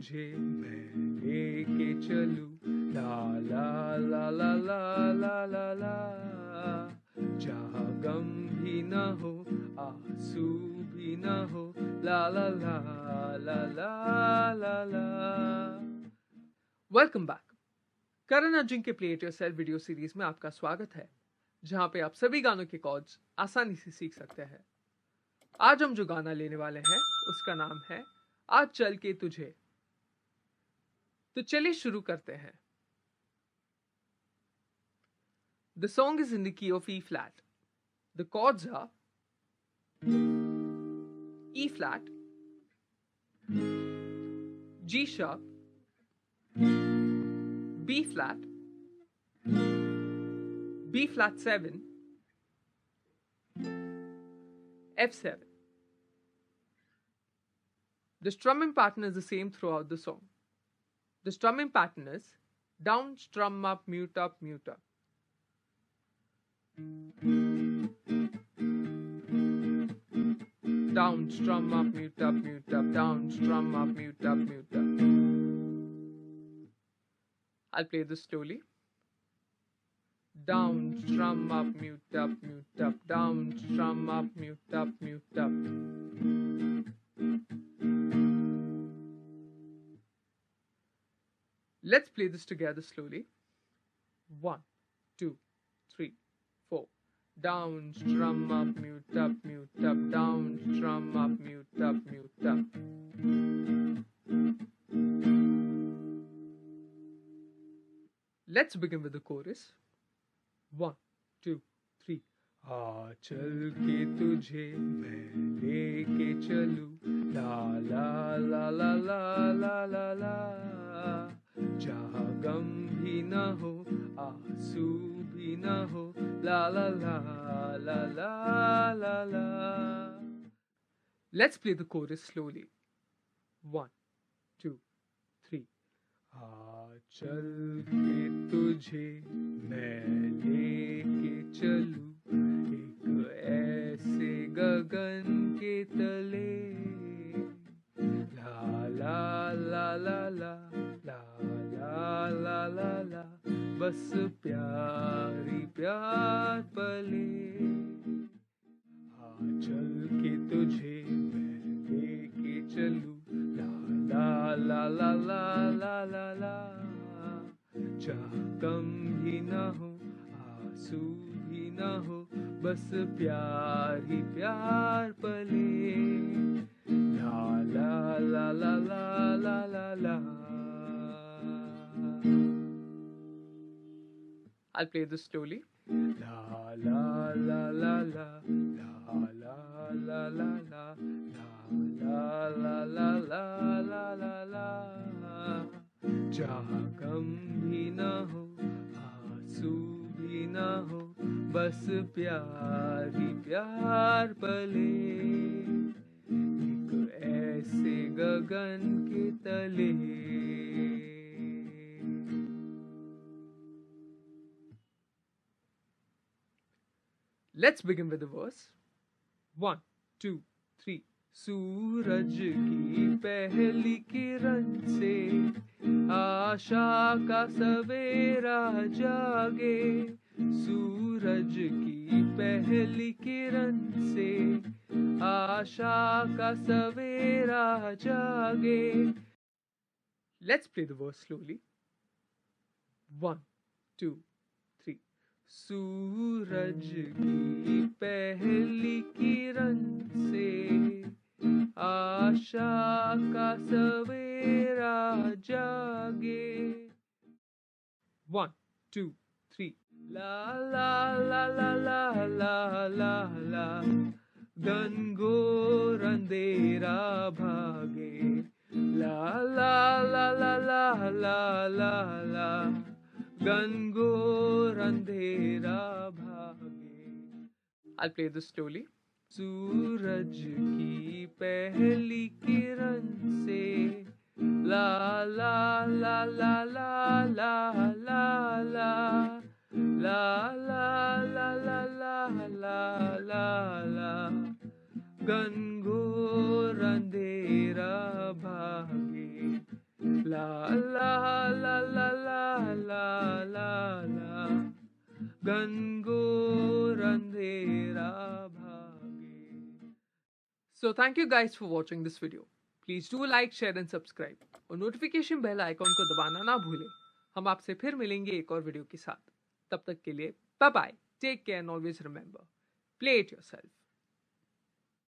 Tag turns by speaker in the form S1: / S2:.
S1: तुझे मैं लेके चलूं, ला ला ला ला ला ला ला ला, जहाँ गम भी ना हो, आंसू भी ना हो, ला ला ला ला ला ला ला। Welcome back. करण अर्जुन के play it yourself video series में आपका स्वागत है, जहां पे आप सभी गानों के कॉर्ड्स आसानी से सीख सकते हैं। आज हम जो गाना लेने वाले हैं उसका नाम है आज चल के तुझे। तो चलिए शुरू करते हैं। The song is in the key of E flat. The chords are E flat, G sharp, B flat, B flat 7, F7. The strumming pattern is the same throughout the song. The strumming pattern is down, strum up, mute up, mute up. Down, strum up, mute up, mute up, down, strum up, mute up, mute up. I'll play this slowly. Down, strum up, mute up, mute up, down, strum up, mute up, mute up. Let's play this together slowly. 1, 2, 3, 4. Down, strum up, mute up, mute up, down, strum up, mute up, mute up. Let's begin with the chorus. 1, 2, 3. आ चल के तुझे मैं लेके चलूं, ला ला ला ला ला ला ला ला, जहाँ गम भी ना हो, आंसू भी ना हो, ला ला ला ला ला ला ला। Let's play the chorus slowly. 1, 2, 3. आ चल के तुझे मैं लेके चलूं, एक ऐसे गगन के तले, ला ला ला ला ला ला ला ला ला ला, बस प्यारी प्यार पले। आ चल के तुझे मैं लेके चलूं, ला ला ला ला ला ला ला ला, जहाँ गम भी ना हो, आंसू भी ना हो, बस प्यार ही प्यार पले, ला ला ला ला ला ला ला ला। I'll play this slowly. La la la la la la la la la la la la la la la la la, जहाँ गम भी ना हो, आंसू भी ना हो, बस प्यार ही प्यार पले, एक ऐसे गगन के तले। Let's begin with the verse. 1, 2, 3. सूरज की पहली किरण से आशा का सवेरा जागे, सूरज की पहली किरण से आशा का सवेरा जागे। Let's play the verse slowly. 1, 2, 3. सूरज की पहली किरण से आशा का सवेरा जागे। 1, 2, 3. ला ला ला ला ला ला ला ला, घनघोर अंधेरा भागे, ला ला ला ला ला ला ला ला, घनघोर अंधेरा भागे। I'll play this slowly. सूरज की पहली किरण से ला ला ला ला ला ला ला ला ला ला ला ला ला ला ला ला, घनघोर अंधेरा भागे, la la la la la la, घनघोर अंधेरा भागे. So thank you guys for watching this video. Please do like, share and subscribe. और नोटिफिकेशन बेल आइकॉन को दबाना ना भूलें. हम आपसे फिर मिलेंगे एक और वीडियो के साथ. तब तक के लिए bye bye. Take care and always remember, play it yourself.